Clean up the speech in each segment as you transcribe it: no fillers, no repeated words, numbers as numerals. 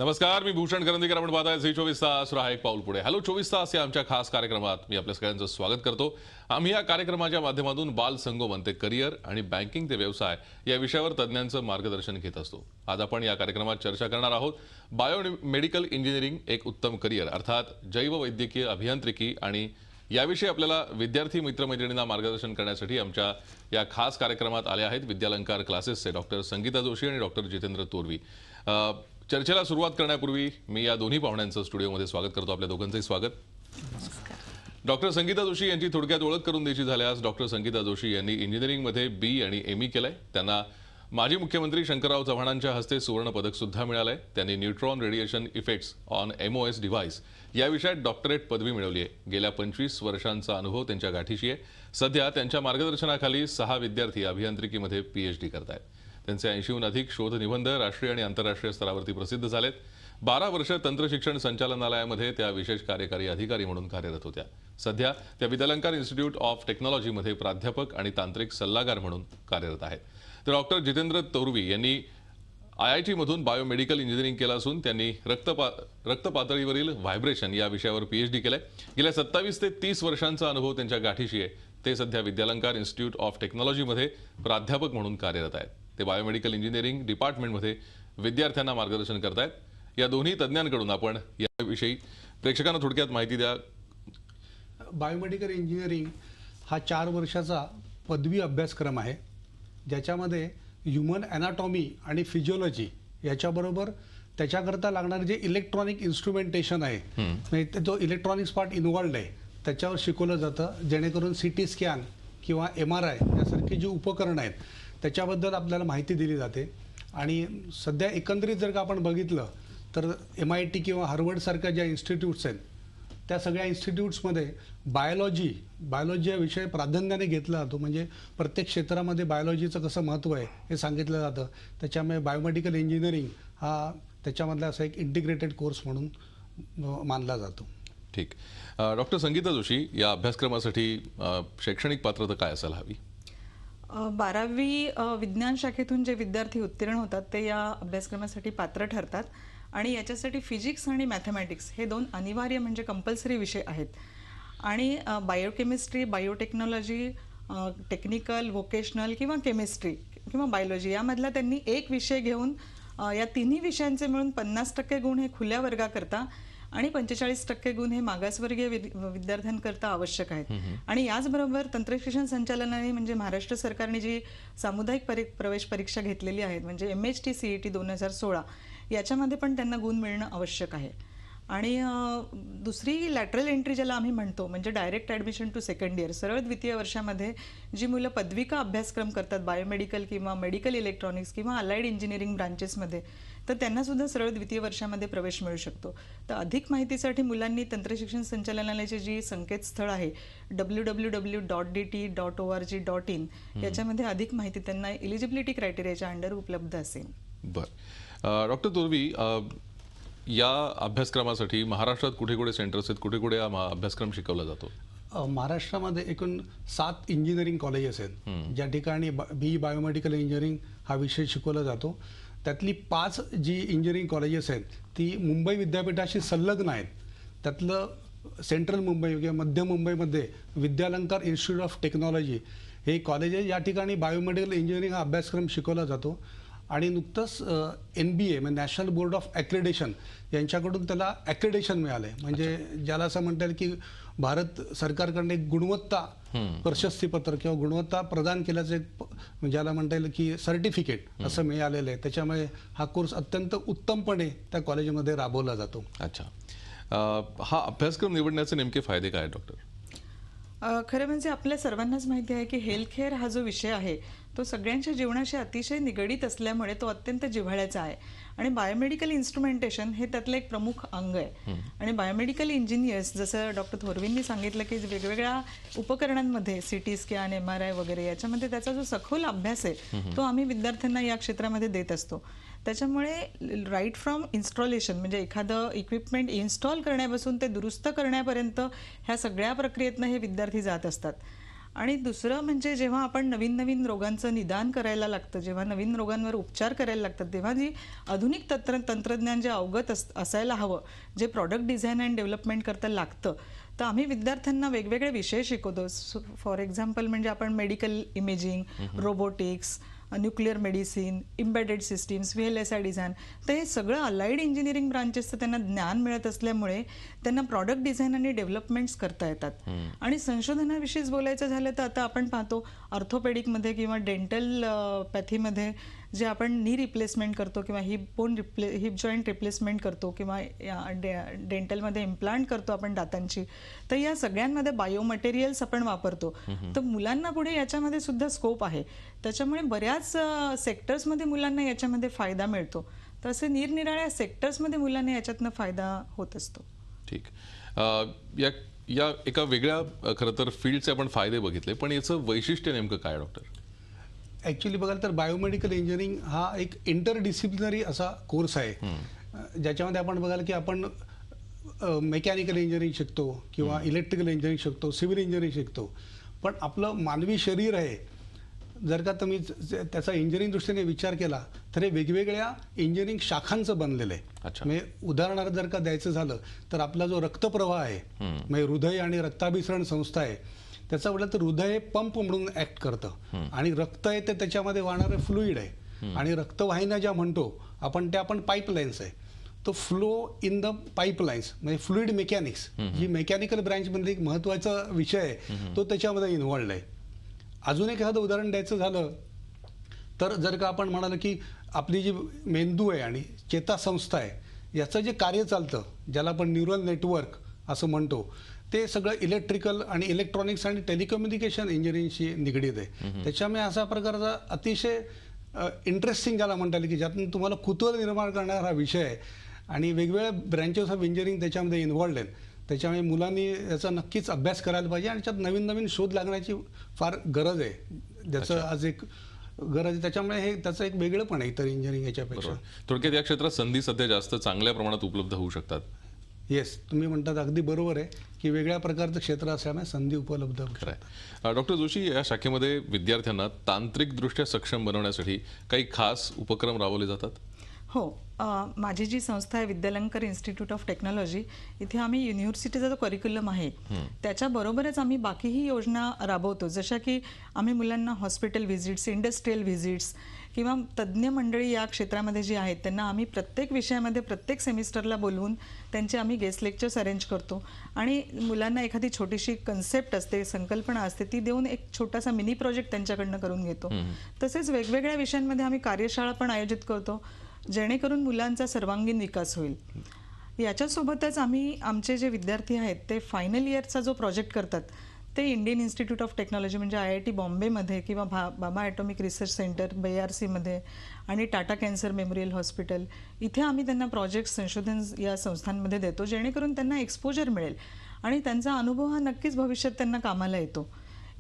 नमस्कार, मी भूषण करंदीकर. आपण पाहताय झी 24 तास. राहा एक पाऊल पुढे. हॅलो 24 तास या आमच्या खास कार्यक्रमात मी आपल्या सगळ्यांचं स्वागत करतो. आम्ही या कार्यक्रमाच्या माध्यमातून बाल संगोपन ते करिअर आणि बँकिंग ते व्यवसाय या विषयावर तज्ञांचं मार्गदर्शन घेत असतो. आज आपण या कार्यक्रमात चर्चा करणार आहोत बायोमेडिकल इंजिनिअरिंग एक उत्तम करिअर, अर्थात जैववैद्यकीय अभियांत्रिकी. आणि याविषयी आपल्याला विद्यार्थी मित्रमैत्रिणींना मार्गदर्शन करण्यासाठी आमच्या या खास कार्यक्रमात आले आहेत विद्यालंकार क्लासेसचे डॉक्टर संगीता जोशी आणि डॉक्टर जितेंद्र तोरवी. चर्चेला सुरुवात करण्यापूर्वी मी या दोन्ही पाहुण्यांचं स्टुडिओमध्ये स्वागत करतो. आपल्या दोघांचंही स्वागत. डॉक्टर संगीता जोशी यांची थोडक्यात ओळख करून द्यायची झाल्यास, डॉक्टर संगीता जोशी यांनी इंजिनिअरिंगमध्ये बी आणि एमई केलंय. त्यांना माजी मुख्यमंत्री शंकरराव चव्हाणांच्या हस्ते सुवर्ण पदक सुद्धा मिळालंय. त्यांनी neutron radiation effects on MOS device या विषयात डॉक्टरेट पदवी मिळवली आहे. गेल्या 25 वर्षांचा अनुभव त्यांच्या गाठीशी आहे. सध्या त्यांच्या मार्गदर्शनाखाली 6 विद्यार्थी अभियांत्रिकीमध्ये पीएचडी करतायत. त्यांचे 80हून अधिक शोध निबंध राष्ट्रीय आणि आंतरराष्ट्रीय स्तरावरती प्रसिद्ध झालेत. 12 वर्ष तंत्रशिक्षण संचालनालयामध्ये त्या विशेष कार्यकारी अधिकारी म्हणून कार्यरत होत्या. सध्या त्या विद्यालंकार इन्स्टिट्यूट ऑफ टेक्नॉलॉजीमध्ये प्राध्यापक आणि तांत्रिक सल्लागार म्हणून कार्यरत आहेत. तर डॉक्टर जितेंद्र तोरवी यांनी IIT मधून बायोमेडिकल इंजिनिअरिंग केलं असून त्यांनी रक्त पातळीवरील व्हायब्रेशन या विषयावर पीएचडी केलंय. गेल्या 27 ते 30 वर्षांचा अनुभव त्यांच्या गाठीशी आहे. ते सध्या विद्यालंकार इन्स्टिट्यूट ऑफ टेक्नॉलॉजीमध्ये प्राध्यापक म्हणून कार्यरत आहेत. ते बायोमेडिकल इंजिनिअरिंग डिपार्टमेंटमध्ये विद्यार्थ्यांना मार्गदर्शन करतायत. या दोन्ही तज्ञांकडून आपण याविषयी प्रेक्षकांना थोडक्यात माहिती द्या. बायोमेडिकल इंजिनिअरिंग हा 4 वर्षाचा पदवी अभ्यासक्रम आहे, ज्याच्यामध्ये ह्युमन ॲनाटॉमी आणि फिजिओलॉजी याच्याबरोबर त्याच्याकरता लागणारे जे इलेक्ट्रॉनिक इन्स्ट्रुमेंटेशन आहे, म्हणजे जो इलेक्ट्रॉनिक्स पार्ट इन्व्हॉल्ड आहे त्याच्यावर शिकवलं जातं, जेणेकरून CT स्कॅन किंवा MRI यासारखी जी उपकरणं आहेत त्याच्याबद्दल आपल्याला माहिती दिली जाते. आणि सध्या एकंदरीत जर का आपण बघितलं तर MIT किंवा हार्वर्डसारख्या ज्या इन्स्टिट्यूट्स आहेत त्या सगळ्या इन्स्टिट्यूट्समध्ये बायोलॉजी हा विषय प्राधान्याने घेतला जातो. म्हणजे प्रत्येक क्षेत्रामध्ये बायोलॉजीचं कसं महत्त्व आहे हे सांगितलं जातं. त्याच्यामुळे बायोमेडिकल इंजिनिअरिंग हा त्याच्यामधला असा एक इंटिग्रेटेड कोर्स म्हणून मानला जातो. ठीक. डॉक्टर संगीता जोशी, या अभ्यासक्रमासाठी शैक्षणिक पात्रता काय असायला हवी? 12वी विज्ञान शाखेतून जे विद्यार्थी उत्तीर्ण होतात ते या अभ्यासक्रमासाठी पात्र ठरतात. आणि याच्यासाठी फिजिक्स आणि मॅथमॅटिक्स हे 2 अनिवार्य म्हणजे कंपल्सरी विषय आहेत. आणि बायोकेमिस्ट्री, बायोटेक्नॉलॉजी, टेक्निकल, व्होकेशनल किंवा केमिस्ट्री किंवा बायोलॉजी यामधला त्यांनी एक विषय घेऊन या तिन्ही विषयांचे मिळून 50% गुण हे खुल्या वर्गाकरता आणि 45% गुण हे मागासवर्गीय विद्यार्थ्यांकरता आवश्यक आहेत. आणि याचबरोबर तंत्रशिक्षण संचालनाने म्हणजे महाराष्ट्र सरकारने जी सामुदायिक प्रवेश परीक्षा घेतलेली आहेत म्हणजे MHT CET 2016 याच्यामध्ये पण त्यांना गुण मिळणं आवश्यक आहे. आणि दुसरी लॅटरल एंट्री ज्याला आम्ही म्हणतो म्हणजे direct admission to second year, सरळ द्वितीय वर्षामध्ये जी मुलं पदविका अभ्यासक्रम करतात बायोमेडिकल किंवा मेडिकल इलेक्ट्रॉनिक्स किंवा अलाइड इंजिनिअरिंग ब्रांचेसमध्ये, तर त्यांनासुद्धा सरळ द्वितीय वर्षामध्ये प्रवेश मिळू शकतो. तर अधिक माहितीसाठी मुलांनी तंत्रशिक्षण संचालनालयाची जी संकेतस्थळ आहे www.dt.org.in याच्यामध्ये अधिक माहिती त्यांना एलिजिबिलिटी क्रायटेरियाच्या अंडर उपलब्ध असेल. बरं. डॉक्टर तोरवी, या अभ्यासक्रमासाठी महाराष्ट्रात कुठे कुठे सेंटर्स आहेत, कुठे कुठे हा अभ्यासक्रम शिकवला जातो? महाराष्ट्रामध्ये एकूण 7 इंजिनिअरिंग कॉलेजेस आहेत ज्या ठिकाणी BE बायोमेडिकल इंजिनिअरिंग हा विषय शिकवला जातो. त्यातली 5 जी इंजिनिअरिंग कॉलेजेस आहेत ती मुंबई विद्यापीठाशी संलग्न आहेत. त्यातलं सेंट्रल मुंबई किंवा मध्य मुंबईमध्ये विद्यालंकार इन्स्टिट्यूट ऑफ टेक्नॉलॉजी हे कॉलेज आहे, या ठिकाणी बायोमेडिकल इंजिनिअरिंग हा अभ्यासक्रम शिकवला जातो. आणि नुकतंच NBA म्हणजे नॅशनल बोर्ड ऑफ ॲक्रेडिशन यांच्याकडून त्याला ॲक्रेडिशन मिळालं आहे. म्हणजे ज्याला असं म्हणता येईल की भारत सरकारकडून एक गुणवत्ता प्रशस्तीपत्र किंवा गुणवत्ता प्रदान केल्याचं एक ज्याला म्हणता येईल की सर्टिफिकेट असं मिळालेलं आहे. त्याच्यामुळे हा कोर्स अत्यंत उत्तमपणे त्या कॉलेजमध्ये राबवला जातो. अच्छा. हा अभ्यासक्रम निवडण्याचे नेमके फायदे काय डॉक्टर? खरं म्हणजे आपल्या सर्वांनाच माहिती आहे की हेल्थ केअर हा जो विषय आहे तो सगळ्यांच्या जीवनाशी अतिशय निगडीत असल्यामुळे तो अत्यंत जिव्हाळ्याचा आहे. आणि बायोमेडिकल इन्स्ट्रुमेंटेशन हे त्यातलं एक प्रमुख अंग आहे. आणि बायोमेडिकल इंजिनियर्स जसं डॉक्टर थोरवींनी सांगितलं की वेगवेगळ्या उपकरणांमध्ये CT स्कॅन, MRI वगैरे याच्यामध्ये त्याचा जो सखोल अभ्यास आहे तो आम्ही विद्यार्थ्यांना या क्षेत्रामध्ये देत असतो. त्याच्यामुळे राईट फ्रॉम इन्स्टॉलेशन म्हणजे एखादं इक्विपमेंट इन्स्टॉल करण्यापासून ते दुरुस्त करण्यापर्यंत ह्या सगळ्या प्रक्रियेतनं हे विद्यार्थी जात असतात. आणि दुसरं म्हणजे जेव्हा आपण नवीन नवीन रोगांचं निदान करायला लागतं, जेव्हा नवीन रोगांवर उपचार करायला लागतात, तेव्हा जी आधुनिक तंत्रज्ञान जे अवगत असायला हवं, जे प्रॉडक्ट डिझाईन अँड डेव्हलपमेंट करता लागतं, तर आम्ही विद्यार्थ्यांना वेगवेगळे विषय शिकवतो. फॉर एक्झाम्पल म्हणजे आपण medical imaging, robotics, nuclear medicine, embedded systems, VLSI design, तर हे सगळं अलाइड इंजिनिअरिंग ब्रांचेसचं त्यांना ज्ञान मिळत असल्यामुळे त्यांना प्रॉडक्ट डिझाईन आणि डेव्हलपमेंट्स करता येतात. आणि संशोधनाविषयीच बोलायचं झालं तर आता आपण पाहतो ऑर्थोपेडिकमध्ये किंवा डेंटल पॅथीमध्ये जे आपण नी रिप्लेसमेंट करतो किंवा हिप जॉईंट रिप्लेसमेंट करतो किंवा डेंटलमध्ये इम्प्लांट करतो आपण दातांची, तर या सगळ्यांमध्ये बायोमटेरियल्स आपण वापरतो. तर मुलांना पुढे याच्यामध्ये सुद्धा स्कोप आहे. त्याच्यामुळे बऱ्याच सेक्टर्समध्ये मुलांना याच्यामध्ये फायदा मिळतो. तर असे निरनिराळ्या सेक्टर्समध्ये मुलांना याच्यातनं फायदा होत असतो. ठीक. या एका वेगळ्या खरं तर फील्डचे आपण फायदे बघितले, पण याचं वैशिष्ट्य नेमकं काय डॉक्टर? ॲक्च्युली बघाल तर बायोमेडिकल इंजिनिअरिंग हा एक इंटरडिसिप्लिनरी असा कोर्स आहे, ज्याच्यामध्ये आपण बघाल की आपण मेकॅनिकल इंजिनिअरिंग शिकतो किंवा इलेक्ट्रिकल इंजिनिअरिंग शिकतो, सिव्हिल इंजिनिअरिंग शिकतो, पण आपलं मानवी शरीर आहे, जर का तुम्ही त्याचा इंजिनिअरिंग दृष्टीने विचार केला तर हे वेगवेगळ्या इंजिनिअरिंग शाखांचं बनलेलं आहे. अच्छा. म्हणजे उदाहरणार्थ जर का द्यायचं झालं तर आपला जो रक्तप्रवाह आहे, म्हणजे हृदय आणि रक्ताभिसरण संस्था आहे, त्याचं म्हटलं तर हृदय हे पंप म्हणून ऍक्ट करतं आणि रक्त आहे ते त्याच्यामध्ये वाहणारं फ्लुइड आहे आणि रक्तवाहिन्या ज्या म्हणतो आपण त्या आपण पाईपलाईन्स आहे. तो फ्लो इन द पाईपलाईन्स म्हणजे फ्लुइड मेकॅनिक्स ही मेकॅनिकल ब्रँचमध्ये एक महत्त्वाचा विषय आहे, तो त्याच्यामध्ये इन्व्हॉल्ड आहे. अजून एक एखादं उदाहरण द्यायचं झालं तर जर का आपण म्हणाल की आपली जी मेंदू आहे आणि चेतासंस्था आहे याचं जे कार्य चालतं, ज्याला आपण न्यूरल नेटवर्क असं म्हणतो, ते सगळं इलेक्ट्रिकल आणि इलेक्ट्रॉनिक्स आणि टेलिकम्युनिकेशन इंजिनिअरिंगशी निगडीत आहे. त्याच्यामुळे असा प्रकारचा अतिशय इंटरेस्टिंग ज्याला म्हणता येईल की ज्यातून तुम्हाला कुतूहल निर्माण करणारा हा विषय आहे आणि वेगवेगळ्या ब्रँचेस ऑफ इंजिनिअरिंग त्याच्यामध्ये इन्व्हॉल्ड आहेत. त्याच्यामुळे मुलांनी याचा नक्कीच अभ्यास करायला पाहिजे आणि त्याच्यात नवीन नवीन शोध लागण्याची फार गरज आहे, ज्याचं आज एक गरज आहे. त्याच्यामुळे हे त्याचं एक वेगळं पण आहे इतर इंजिनिअरिंग याच्यापेक्षा. थोडक्यात या क्षेत्रात संधी सध्या जास्त चांगल्या प्रमाणात उपलब्ध होऊ शकतात. येस, तुम्ही म्हणतात अगदी बरोबर आहे की वेगळ्या प्रकारचं क्षेत्र असल्यामुळे संधी उपलब्ध होऊ खरं शकतात. आहे. डॉक्टर जोशी, या शाखेमध्ये विद्यार्थ्यांना तांत्रिकदृष्ट्या सक्षम बनवण्यासाठी काही खास उपक्रम राबवले जातात? हो, माझी जी संस्था आहे विद्यालंकर इन्स्टिट्यूट ऑफ टेक्नॉलॉजी, इथे आम्ही युनिव्हर्सिटीचा जो करिक्युलम आहे त्याच्याबरोबरच आम्ही बाकीही योजना राबवतो. जशा की आम्ही मुलांना हॉस्पिटल व्हिजिट्स, इंडस्ट्रियल व्हिजिट्स किंवा तज्ज्ञ मंडळी या क्षेत्रामध्ये जी आहेत त्यांना आम्ही प्रत्येक विषयामध्ये प्रत्येक सेमिस्टरला बोलवून त्यांचे आम्ही गेस्ट लेक्चर्स अरेंज करतो आणि मुलांना एखादी छोटीशी कन्सेप्ट असते, संकल्पना असते, ती देऊन एक छोटासा मिनी प्रोजेक्ट त्यांच्याकडनं करून घेतो. तसेच वेगवेगळ्या विषयांमध्ये आम्ही कार्यशाळा पण आयोजित करतो जेणेकरून मुलांचा सर्वांगीण विकास होईल. याच्यासोबतच आम्ही आमचे जे विद्यार्थी आहेत ते फायनल इयरचा जो प्रोजेक्ट करतात ते इंडियन इन्स्टिट्यूट ऑफ टेक्नॉलॉजी म्हणजे IIT बॉम्बेमध्ये किंवा बाबा ॲटॉमिक रिसर्च सेंटर BRCमध्ये आणि टाटा कॅन्सर मेमोरियल हॉस्पिटल इथे आम्ही त्यांना प्रोजेक्ट संशोधन या संस्थांमध्ये देतो जेणेकरून त्यांना एक्सपोजर मिळेल आणि त्यांचा अनुभव हा नक्कीच भविष्यात त्यांना कामाला येतो.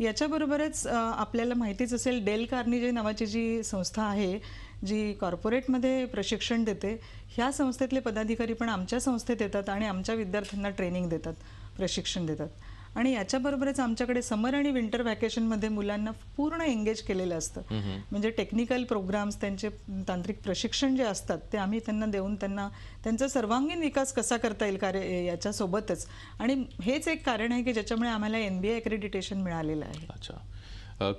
याच्याबरोबरच आपल्याला माहितीच असेल डेल कार्नेगी नावाची जी संस्था आहे जी कॉर्पोरेटमध्ये प्रशिक्षण देते, ह्या संस्थेतले पदाधिकारी पण आमच्या संस्थेत येतात आणि आमच्या विद्यार्थ्यांना ट्रेनिंग देतात, प्रशिक्षण देतात. आणि याच्याबरोबरच आमच्याकडे समर आणि विंटर व्हॅकेशनमध्ये मुलांना पूर्ण एंगेज केलेलं असतं. म्हणजे टेक्निकल प्रोग्राम्स, त्यांचे तांत्रिक प्रशिक्षण जे असतात ते आम्ही त्यांना देऊन त्यांना त्यांचा सर्वांगीण विकास कसा करता येईल कार्य याच्यासोबतच. आणि हेच एक कारण आहे की ज्याच्यामुळे आम्हाला NBA एक्रेडिटेशन मिळालेलं आहे. अच्छा.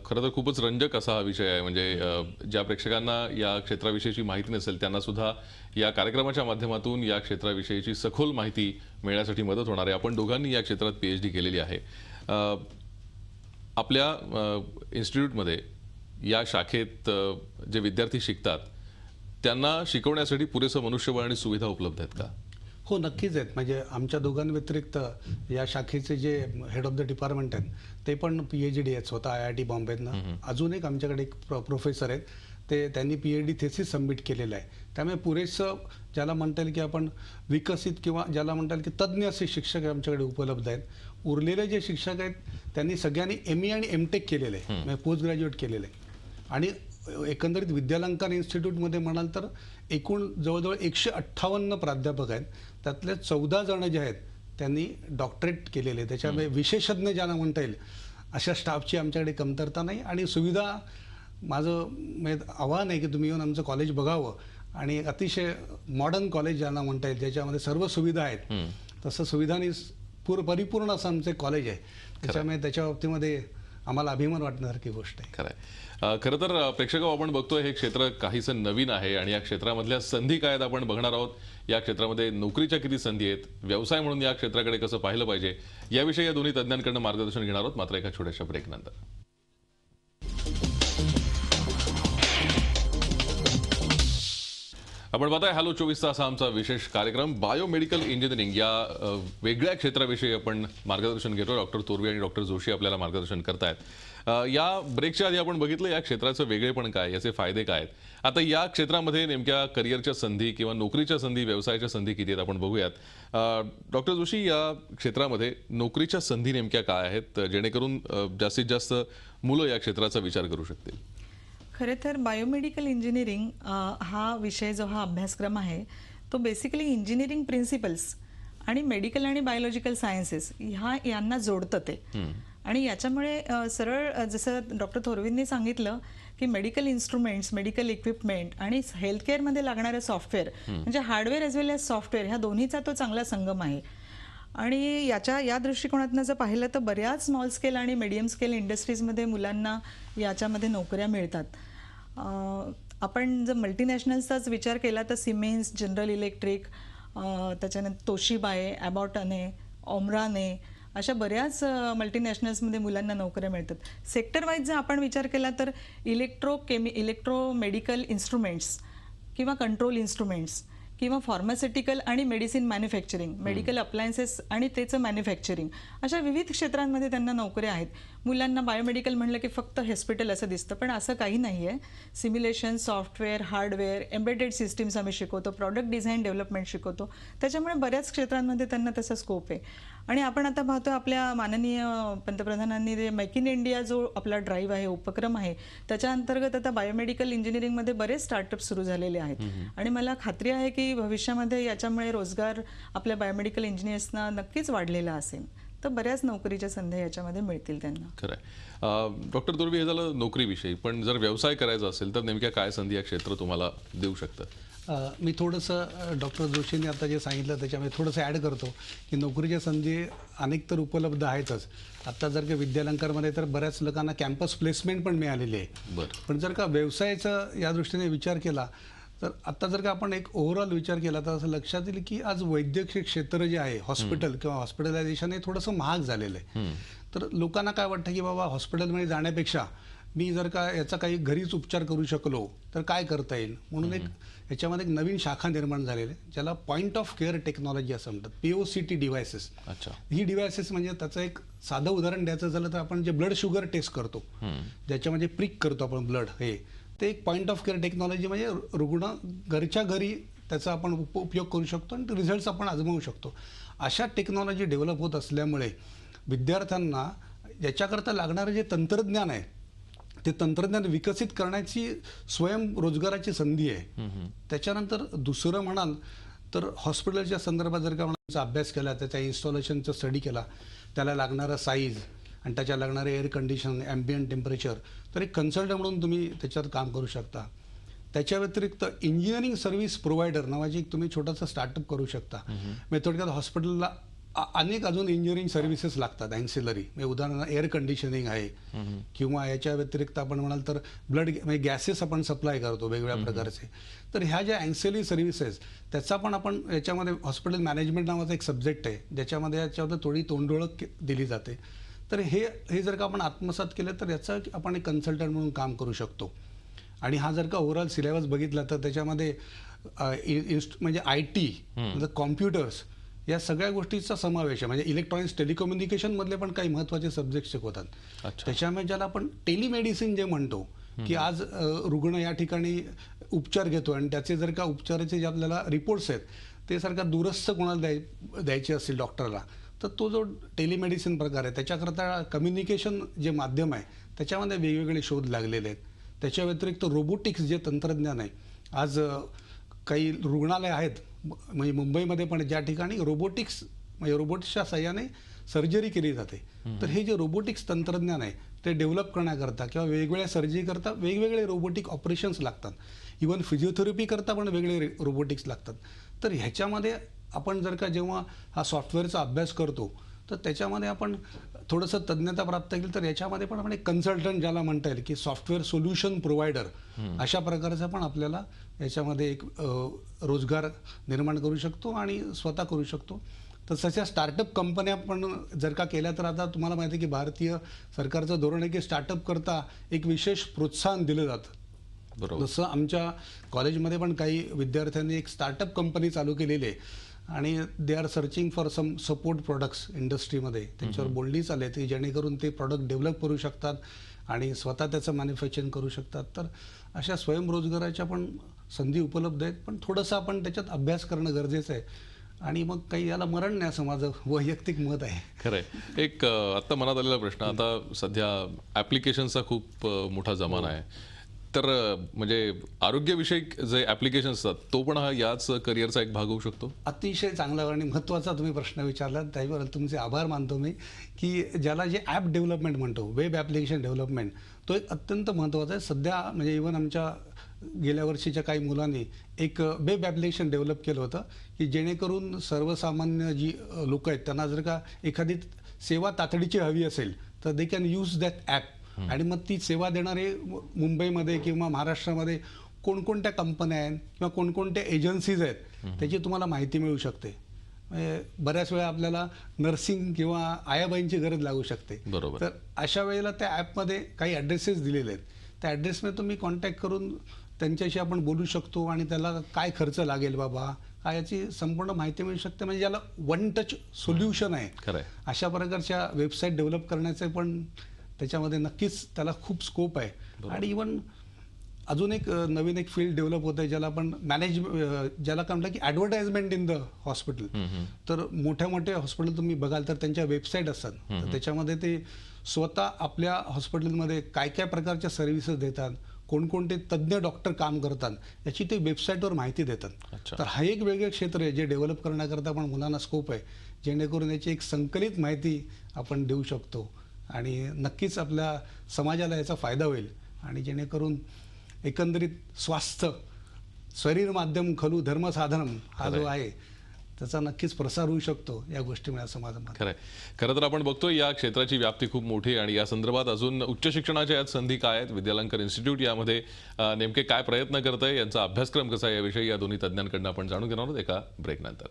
खरं तर खूपच रंजक असा हा विषय आहे. म्हणजे ज्या प्रेक्षकांना या क्षेत्राविषयीची माहिती नसेल त्यांना सुद्धा या कार्यक्रमाच्या माध्यमातून या क्षेत्राविषयीची सखोल माहिती मिळण्यासाठी मदत होणार आहे. आपण दोघांनी या क्षेत्रात PhD केलेली आहे. आपल्या इन्स्टिट्यूटमध्ये या शाखेत जे विद्यार्थी शिकतात त्यांना शिकवण्यासाठी पुरेसं मनुष्यबळ आणि सुविधा उपलब्ध आहेत का? हो, नक्कीच आहेत. म्हणजे आमच्या दोघांव्यतिरिक्त या शाखेचे जे हेड ऑफ द डिपार्टमेंट आहेत ते पण PhD आहेत स्वतः IIT बॉम्बेतनं. अजून एक आमच्याकडे एक प्रोफेसर आहेत, ते त्यांनी PhD थेसिस सबमिट केलेलं आहे. त्यामुळे पुरेसं ज्याला म्हणता येईल की आपण विकसित किंवा ज्याला म्हणता येईल की तज्ज्ञ असे शिक्षक आमच्याकडे उपलब्ध आहेत. उरलेले जे शिक्षक आहेत त्यांनी सगळ्यांनी ME आणि MTech केलेलं आहे, म्हणजे पोस्ट ग्रॅज्युएट केलेलं आहे. आणि एकंदरीत विद्यालंकर इन्स्टिट्यूटमध्ये म्हणाल तर एकूण जवळजवळ 158 प्राध्यापक आहेत. त्यातले 14 जण जे आहेत त्यांनी डॉक्टरेट केलेले. त्याच्यामुळे विशेषज्ञ ज्यांना म्हणता येईल अशा स्टाफची आमच्याकडे कमतरता नाही आणि सुविधा माझं म्हणजे आव्हान आहे की तुम्ही येऊन आमचं कॉलेज बघावं आणि एक अतिशय मॉडर्न कॉलेज ज्यांना म्हणता येईल ज्याच्यामध्ये सर्व सुविधा आहेत तसं सुविधांनी परिपूर्ण असं आमचं कॉलेज आहे त्याच्यामुळे त्याच्या बाबतीमध्ये आम्हाला अभिमान वाटण्यासारखी गोष्ट आहे. खरं आहे. खरं तर प्रेक्षक आपण बघतोय हे क्षेत्र काहीसं नवीन आहे आणि या क्षेत्रामधल्या संधी काय आहेत आपण बघणार आहोत. या क्षेत्रामध्ये नोकरीच्या किती संधी आहेत, व्यवसाय म्हणून या क्षेत्राकडे कसं पाहिलं पाहिजे याविषयी या दोन्ही तज्ज्ञांकडून मार्गदर्शन घेणार आहोत मात्र एका छोट्याशा ब्रेकनंतर. आपण पाहताय हॅलो 24 तास हा आमचा विशेष कार्यक्रम. बायोमेडिकल इंजिनिअरिंग या वेगळ्या क्षेत्राविषयी आपण मार्गदर्शन घेतो. डॉक्टर तोरवे आणि डॉक्टर जोशी आपल्याला मार्गदर्शन करतायत. या ब्रेकच्या आधी आपण बघितलं या क्षेत्राचं वेगळेपण काय, याचे फायदे काय आहेत. आता या क्षेत्रामध्ये नेमक्या करिअरच्या संधी किंवा नोकरीच्या संधी, व्यवसायाच्या संधी किती आहेत आपण बघूयात. डॉक्टर जोशी, या क्षेत्रामध्ये नोकरीच्या संधी नेमक्या काय आहेत जेणेकरून जास्तीत जास्त मुलं या क्षेत्राचा विचार करू शकतील. खरे तर बायोमेडिकल इंजिनिअरिंग हा विषय जो हा अभ्यासक्रम आहे तो बेसिकली इंजिनिअरिंग प्रिन्सिपल्स आणि मेडिकल आणि बायोलॉजिकल सायन्सेस यांना जोडतं ते. आणि याच्यामुळे सरळ जसं डॉक्टर थोरवेंनी सांगितलं की मेडिकल इन्स्ट्रुमेंट्स, मेडिकल इक्विपमेंट आणि हेल्थकेअरमध्ये लागणारं सॉफ्टवेअर म्हणजे हार्डवेअर एज वेल एज सॉफ्टवेअर ह्या दोन्हीचा तो चांगला संगम आहे. आणि या दृष्टिकोनातनं जर पाहिलं तर बऱ्याच स्मॉल स्केल आणि मीडियम स्केल इंडस्ट्रीजमध्ये मुलांना याच्यामध्ये नोकऱ्या मिळतात. आपण जर मल्टीनॅशनल्सचाच विचार केला तर सिमेन्स, जनरल इलेक्ट्रिक, त्याच्यानंतर तोशिबाय, ॲबॉटने, ओमराने अशा बऱ्याच मल्टीनॅशनल्समध्ये मुलांना नोकऱ्या मिळतात. सेक्टर वाईज जर आपण विचार केला तर इलेक्ट्रो मेडिकल इन्स्ट्रुमेंट्स किंवा कंट्रोल इन्स्ट्रुमेंट्स किंवा फार्मास्युटिकल आणि मेडिसिन मॅन्युफॅक्चरिंग, मेडिकल अप्लायन्सेस आणि त्याचं मॅन्युफॅक्चरिंग अशा विविध क्षेत्रांमध्ये त्यांना नोकऱ्या आहेत. मुलांना बायोमेडिकल म्हणलं की फक्त हॉस्पिटल असं दिसतं, पण असं काही नाही आहे. Simulation, software, hardware, embedded systems आम्ही शिकवतो, प्रॉडक्ट डिझाईन डेव्हलपमेंट शिकवतो. त्याच्यामुळे बऱ्याच क्षेत्रांमध्ये त्यांना तसा स्कोप आहे. आणि आपण आता पाहतो आपल्या माननीय पंतप्रधानांनी जे मेक इन इंडिया जो आपला ड्राईव्ह आहे, उपक्रम आहे, त्याच्या अंतर्गत आता बायोमेडिकल इंजिनिअरिंगमध्ये बरेच स्टार्टअप सुरू झालेले आहेत. आणि मला खात्री आहे की भविष्यामध्ये याच्यामुळे रोजगार आपल्या बायोमेडिकल इंजिनियर्सना नक्कीच वाढलेला असेल. तर बऱ्याच नोकरीच्या संधी याच्यामध्ये मिळतील त्यांना. खरं आहे. डॉक्टर तोरवे, हे झालं नोकरीविषयी, पण जर व्यवसाय करायचा असेल तर नेमक्या काय संधी या क्षेत्र तुम्हाला देऊ शकतं. मी थोडंसं डॉक्टर जोशींनी आता जे सांगितलं त्याच्यामध्ये थोडंसं ॲड करतो की नोकरीच्या संधी अनेक तर उपलब्ध आहेतच. आत्ता जर का विद्यालंकारमध्ये तर बऱ्याच लोकांना कॅम्पस प्लेसमेंट पण मिळालेली आहे. पण जर का व्यवसायाचा या दृष्टीने विचार केला तर आत्ता जर का आपण एक ओव्हरऑल विचार केला तर असं लक्षात येईल की आज वैद्यकीय क्षेत्र जे आहे, हॉस्पिटल किंवा हॉस्पिटलायझेशन हे थोडंसं महाग झालेलं आहे. तर लोकांना काय वाटतं की बाबा हॉस्पिटलमध्ये जाण्यापेक्षा मी जर का याचा काही घरीच उपचार करू शकलो तर काय करता येईल, म्हणून एक याच्यामध्ये एक नवीन शाखा निर्माण झालेली आहे ज्याला पॉईंट ऑफ केअर टेक्नॉलॉजी असं म्हणतात, POCT डिव्हायसेस. ही डिव्हायसेस म्हणजे त्याचं एक साधं उदाहरण द्यायचं झालं तर आपण जे ब्लड शुगर टेस्ट करतो, ज्याच्यामध्ये प्रिक करतो आपण ब्लड, हे ते एक पॉईंट ऑफ केअर टेक्नॉलॉजी म्हणजे रुग्ण घरच्या घरी त्याचा आपण उपयोग करू शकतो आणि रिझल्ट्स आपण आजमावू शकतो. अशा टेक्नॉलॉजी डेव्हलप होत असल्यामुळे विद्यार्थ्यांना याच्याकरता लागणारं जे तंत्रज्ञान आहे ते तंत्रज्ञान विकसित करण्याची स्वयंरोजगाराची संधी आहे. त्याच्यानंतर दुसरं म्हणाल तर हॉस्पिटलच्या संदर्भात जर का म्हणायचा अभ्यास केला, त्याच्या इन्स्टॉलेशनचा स्टडी केला, त्याला लागणारं साईज आणि त्याच्या लागणारे एअर कंडिशन, ॲम्बियंट टेम्परेचर, तर एक कन्सल्टंट म्हणून तुम्ही त्याच्यावर काम करू शकता. त्याच्या व्यतिरिक्त इंजिनिअरिंग सर्व्हिस प्रोव्हायडर नावाची एक तुम्ही छोटासा स्टार्टअप करू शकता. म्हणजे थोडक्यात हॉस्पिटलला अनेक अजून इंजिनिअरिंग सर्व्हिसेस लागतात ॲन्सिलरी, म्हणजे उदाहरणार्थ एअर कंडिशनिंग आहे किंवा याच्या व्यतिरिक्त आपण म्हणाल तर ब्लड म्हणजे गॅसेस आपण सप्लाय करतो वेगवेगळ्या प्रकारचे. तर ह्या ज्या ॲन्सिलरी सर्व्हिसेस त्याचा पण आपण याच्यामध्ये हॉस्पिटल मॅनेजमेंट नावाचा एक सब्जेक्ट आहे ज्याच्यामध्ये याच्यावर थोडी तोंडओळख दिली जाते. तर हे जर का आपण आत्मसात केलं तर याचा आपण एक कन्सल्टंट म्हणून काम करू शकतो. आणि हा जर का ओव्हरऑल सिलेबस बघितला तर त्याच्यामध्ये म्हणजे IT म्हणजे कॉम्प्युटर्स या सगळ्या गोष्टीचा समावेश आहे. म्हणजे इलेक्ट्रॉनिक्स, टेलिकम्युनिकेशनमधले पण काही महत्त्वाचे सब्जेक्ट शिकवतात. त्याच्यामुळे ज्याला आपण टेलिमेडिसिन जे म्हणतो की आज रुग्ण या ठिकाणी उपचार घेतो आणि त्याचे जर का उपचाराचे जे आपल्याला रिपोर्ट्स आहेत ते जर का दूरस्थ कोणाला द्यायचे असतील डॉक्टरला, तर तो जो टेलिमेडिसिन प्रकार आहे त्याच्याकरता कम्युनिकेशन जे माध्यम आहे त्याच्यामध्ये वेगवेगळे शोध लागलेले आहेत. त्याच्या व्यतिरिक्त रोबोटिक्स जे तंत्रज्ञान आहे, आज काही रुग्णालय आहेत म्हणजे मुंबईमध्ये पण ज्या ठिकाणी रोबोटिक्सच्या साह्याने सर्जरी केली जाते. तर हे जे रोबोटिक्स तंत्रज्ञान आहे ते डेव्हलप करण्याकरता किंवा वेगवेगळ्या सर्जरी करता वेगवेगळे रोबोटिक ऑपरेशन्स लागतात. इवन फिजिओथेरपी करता पण वेगळे रोबोटिक्स लागतात. तर ह्याच्यामध्ये आपण जर का जेव्हा हा सॉफ्टवेअरचा अभ्यास करतो तर त्याच्यामध्ये आपण थोडंसं तज्ज्ञता प्राप्त केली तर याच्यामध्ये पण आपण एक कन्सल्टंट ज्याला म्हणता येईल की सॉफ्टवेअर सोल्युशन प्रोव्हायडर अशा प्रकारचा पण आपल्याला याच्यामध्ये एक रोजगार निर्माण करू शकतो आणि स्वतः करू शकतो. तर तशा स्टार्टअप कंपन्या पण जर का केल्या तर आता तुम्हाला माहिती आहे की भारतीय सरकारचं धोरण आहे की स्टार्टअप करता एक विशेष प्रोत्साहन दिलं जातं. बरोबर. जसं आमच्या कॉलेजमध्ये पण काही विद्यार्थ्यांनी एक स्टार्टअप कंपनी चालू केलेली आहे आणि they are searching for some support products इंडस्ट्रीमध्ये. त्यांच्यावर बोलणी चालली आहे जेणेकरून ते प्रॉडक्ट डेव्हलप करू शकतात आणि स्वतः त्याचं मॅन्युफॅक्चरिंग करू शकतात. तर अशा स्वयंरोजगाराच्या पण संधी उपलब्ध आहेत, पण थोडंसं आपण त्याच्यात अभ्यास करणं गरजेचं आहे आणि मग काही याला मरण नाही असं माझं वैयक्तिक मत आहे. खरंय. एक आत्ता मनात आलेला प्रश्न, आता सध्या ॲप्लिकेशनचा खूप मोठा जमाना आहे. तर म्हणजे आरोग्यविषयक जे ॲप्लिकेशन्स असतात तो पण हा याच करिअरचा एक भाग होऊ शकतो? अतिशय चांगला आणि महत्त्वाचा तुम्ही प्रश्न विचारला, त्याबद्दल तुमचे आभार मानतो मी. की ज्याला जे ॲप डेव्हलपमेंट म्हणतो, वेब ॲप्लिकेशन डेव्हलपमेंट, तो एक अत्यंत महत्त्वाचा आहे. सध्या म्हणजे इव्हन आमच्या गेल्या वर्षीच्या काही मुलांनी एक वेब ॲप्लिकेशन डेव्हलप केलं होतं की जेणेकरून सर्वसामान्य जी लोक आहेत त्यांना जर का एखादी सेवा तातडीची हवी असेल तर they can use that app. आणि मग ती सेवा देणारे मुंबईमध्ये किंवा महाराष्ट्रामध्ये कोणकोणत्या कंपन्या आहेत किंवा कोणकोणत्या एजन्सीज आहेत त्याची तुम्हाला माहिती मिळू शकते. बऱ्याच वेळा आपल्याला नर्सिंग किंवा आयाबाईंची गरज लागू शकते. बरोबर. तर अशा वेळेला त्या ॲपमध्ये काही ॲड्रेसेस दिलेले आहेत. त्या ॲड्रेसमध्ये तुम्ही कॉन्टॅक्ट करून त्यांच्याशी आपण बोलू शकतो आणि त्याला काय खर्च लागेल बाबा काय याची संपूर्ण माहिती मिळू शकते. म्हणजे याला वन टच सोल्युशन आहे. खरंय. अशा प्रकारच्या वेबसाईट डेव्हलप करण्याचे पण त्याच्यामध्ये नक्कीच त्याला खूप स्कोप आहे. आणि इवन अजून एक नवीन एक फील्ड डेव्हलप होत आहे ज्याला आपण ज्याला काय म्हणतात की ॲडव्हर्टाइजमेंट इन द हॉस्पिटल. तर मोठ्या मोठ्या हॉस्पिटल तुम्ही बघाल तर त्यांच्या वेबसाईट असतात. तर त्याच्यामध्ये ते स्वतः आपल्या हॉस्पिटलमध्ये काय काय प्रकारच्या सर्व्हिसेस देतात, कोणकोणते तज्ज्ञ डॉक्टर काम करतात याची ते वेबसाईटवर माहिती देतात. तर हा एक वेगळं क्षेत्र आहे जे डेव्हलप करण्याकरता पण मुलांना स्कोप आहे, जेणेकरून याची एक संकलित माहिती आपण देऊ शकतो आणि नक्कीच आपल्या समाजाला याचा फायदा होईल. आणि जेणेकरून एकंदरीत स्वास्थ्य शरीर माध्यम खलु धर्म साधनम हा जो आहे त्याचा नक्कीच प्रसार होऊ शकतो या गोष्टीमुळे असं माझं मत. खरंय. खरं तर आपण बघतोय या क्षेत्राची व्याप्ती खूप मोठी आहे आणि या संदर्भात अजून उच्च शिक्षणाच्या यात संधी काय आहेत, विद्यालंकर इन्स्टिट्यूट यामध्ये नेमके काय प्रयत्न करत आहे, यांचा अभ्यासक्रम कसा आहे याविषयी या दोन्ही तज्ज्ञांकडून आपण जाणून घेणार आहोत एका ब्रेकनंतर.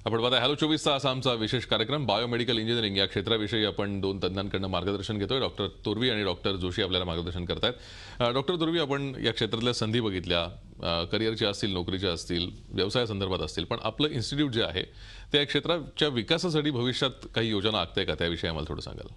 आपण बघा हॅलो 24 तास आमचा विशेष कार्यक्रम बायोमेडिकल इंजिनिअरिंग या क्षेत्राविषयी आपण दोन तज्ज्ञांकडून मार्गदर्शन घेतोय. डॉक्टर तुर्वी आणि डॉक्टर जोशी आपल्याला मार्गदर्शन करतायत. डॉक्टर तुर्वी, आपण या क्षेत्रातल्या संधी बघितल्या, करिअरच्या असतील, नोकरीच्या असतील, व्यवसायासंदर्भात असतील, पण आपलं इन्स्टिट्यूट जे आहे त्या या क्षेत्राच्या विकासासाठी भविष्यात काही योजना आखताय का, त्याविषयी आम्हाला थोडं सांगाल?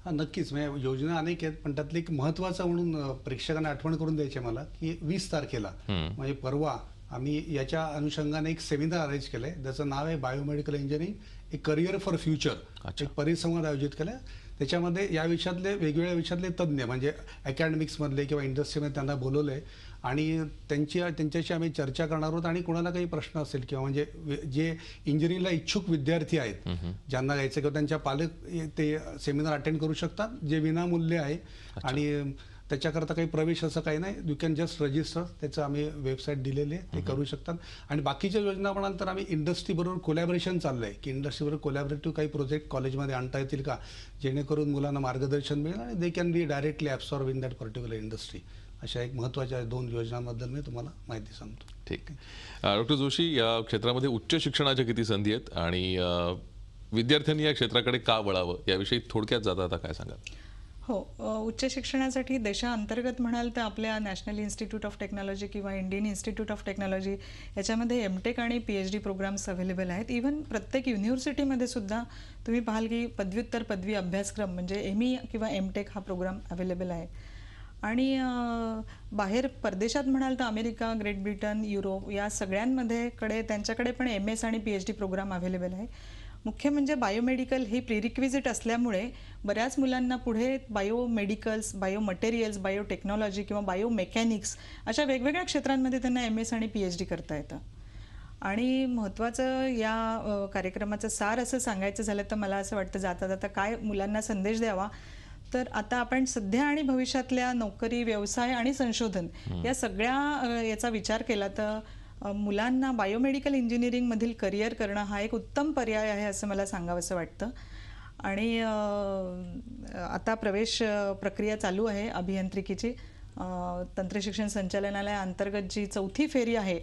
हां, नक्कीच. म्हणजे योजना अनेक आहेत, पण त्यातली एक महत्त्वाचा म्हणून प्रेक्षकांना आठवण करून द्यायची मला की 20 तारखेला म्हणजे परवा आम्ही याच्या अनुषंगाने एक सेमिनार अरेंज केलं आहे. त्याचं नाव आहे बायोमेडिकल इंजिनिअरिंग, एक करिअर फॉर फ्युचर. एक परिसंवाद आयोजित केला. त्याच्यामध्ये या विषयातले वेगवेगळ्या विषयातले तज्ज्ञ म्हणजे अकॅडमिक्समधले किंवा इंडस्ट्रीमध्ये त्यांना बोलवलं आहे आणि त्यांच्याशी आम्ही चर्चा करणार आहोत. आणि कोणाला काही प्रश्न असेल किंवा म्हणजे जे इंजिनिअरिंगला इच्छुक विद्यार्थी आहेत ज्यांना यायचं किंवा त्यांच्या पालक ते सेमिनार अटेंड करू शकतात, जे विनामूल्य आहे. आणि त्याच्याकरता काही प्रवेश असं काही नाही, यू कॅन जस्ट रजिस्टर. त्याचं आम्ही वेबसाईट दिलेली आहे, ते करू शकतात. आणि बाकीच्या योजना म्हणाल तर आम्ही इंडस्ट्रीबरोबर कोलॅबरेशन चाललं आहे की इंडस्ट्रीबरोबर कोलॅबरेटिव्ह काही प्रोजेक्ट कॉलेजमध्ये आणता येतील का, जेणेकरून मुलांना मार्गदर्शन मिळेल आणि they can be directly absorb in that particular industry. अशा एक महत्त्वाच्या 2 योजनांबद्दल मी तुम्हाला माहिती सांगतो. ठीक आहे. डॉक्टर जोशी, या क्षेत्रामध्ये उच्च शिक्षणाच्या किती संधी आहेत आणि विद्यार्थ्यांनी या क्षेत्राकडे का वळावं याविषयी थोडक्यात जाता काय सांगाल? हो, उच्च शिक्षणासाठी देशांतर्गत म्हणाल तर आपल्या नॅशनल इन्स्टिट्यूट ऑफ टेक्नॉलॉजी किंवा इंडियन इन्स्टिट्यूट ऑफ टेक्नॉलॉजी याच्यामध्ये MTech आणि PhD प्रोग्राम्स अवेलेबल आहेत. इव्हन प्रत्येक युनिव्हर्सिटीमध्ये सुद्धा तुम्ही पाहाल की पदव्युत्तर पदवी अभ्यासक्रम म्हणजे ME किंवा MTech हा प्रोग्राम अवेलेबल आहे. आणि बाहेर परदेशात म्हणाल तर अमेरिका, ग्रेट ब्रिटन, युरोप या सगळ्यांमध्ये त्यांच्याकडे पण MS आणि PhD प्रोग्राम अवेलेबल आहे. मुख्य म्हणजे बायोमेडिकल ही प्रिरिक्विजिट असल्यामुळे बऱ्याच मुलांना पुढे बायोमेडिकल्स, बायोमटेरियल्स, बायोटेक्नॉलॉजी किंवा बायोमेकॅनिक्स अशा वेगवेगळ्या क्षेत्रांमध्ये त्यांना MS आणि PhD करता येतं. आणि महत्त्वाचं या कार्यक्रमाचं सार असं सांगायचं झालं तर मला असं वाटतं जाता जाता काय मुलांना संदेश द्यावा, तर आता आपण सध्या आणि भविष्यातल्या नोकरी, व्यवसाय आणि संशोधन या सगळ्या याचा विचार केला तर मुलांना बायोमेडिकल इंजिनिअरिंगमधील करिअर करणं हा एक उत्तम पर्याय आहे असं मला सांगावंसं वाटतं. आणि आता प्रवेश प्रक्रिया चालू आहे अभियांत्रिकीची. तंत्रशिक्षण संचालनालयाअंतर्गत जी 4थी फेरी आहे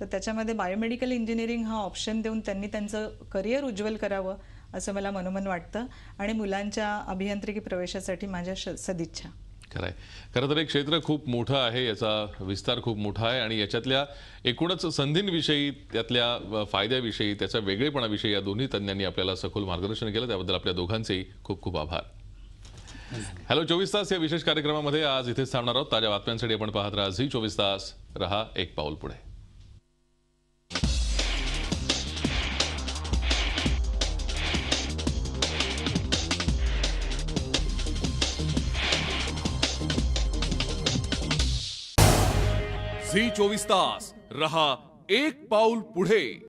तर त्याच्यामध्ये बायोमेडिकल इंजिनिअरिंग हा ऑप्शन देऊन त्यांनी त्यांचं करिअर उज्ज्वल करावं असं मला मनोमन वाटतं. आणि मुलांच्या अभियांत्रिकी प्रवेशासाठी माझ्या सदिच्छा. खरं आहे. खरं तर हे क्षेत्र खूप मोठं आहे, याचा विस्तार खूप मोठा आहे आणि याच्यातल्या एकूणच संधींविषयी, त्यातल्या फायद्याविषयी, त्याच्या वेगळेपणाविषयी या दोन्ही तज्ज्ञांनी आपल्याला सखोल मार्गदर्शन केलं. त्याबद्दल आपल्या दोघांचेही खूप खूप आभार. हॅलो 24 तास या विशेष कार्यक्रमामध्ये आज इथेच थांबणार आहोत. ताज्या बातम्यांसाठी आपण पाहत राहा झी 24 तास. रहा एक पाऊल पुढे. झी 24 तास रहा एक पाऊल पुढे.